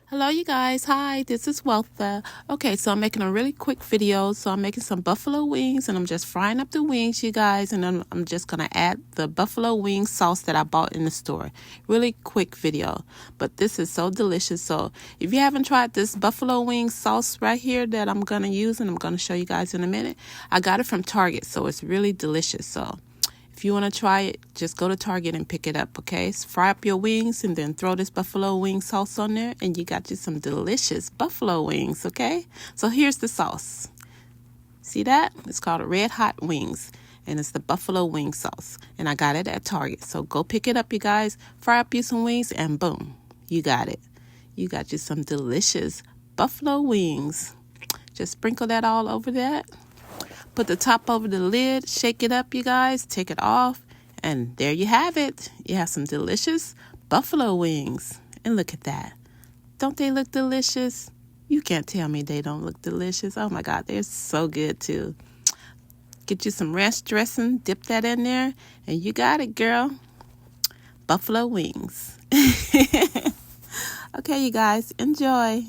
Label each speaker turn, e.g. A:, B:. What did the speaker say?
A: Hello, you guys. Hi, this is Weltha. Okay, so I'm making a really quick video. So I'm making some buffalo wings, and I'm just frying up the wings, you guys. And then I'm just going to add the buffalo wing sauce that I bought in the store. Really quick video, but this is so delicious. So if you haven't tried this buffalo wing sauce right here that I'm going to use, and I'm going to show you guys in a minute, I got it from Target, so it's really delicious. So if you want to try it, just go to Target and pick it up, okay? So fry up your wings and then throw this buffalo wing sauce on there, and you got you some delicious buffalo wings, okay? So here's the sauce. See that? It's called Red Hot Wings, and it's the buffalo wing sauce. And I got it at Target. So go pick it up, you guys. Fry up you some wings, and boom, you got it. You got you some delicious buffalo wings. Just sprinkle that all over that. Put the top over the lid, shake it up, you guys, take it off, and there you have it. You have some delicious buffalo wings. And look at that. Don't they look delicious? You can't tell me they don't look delicious. Oh my God, they're so good too. Get you some ranch dressing, dip that in there, and you got it, girl. Buffalo wings. Okay, you guys, enjoy.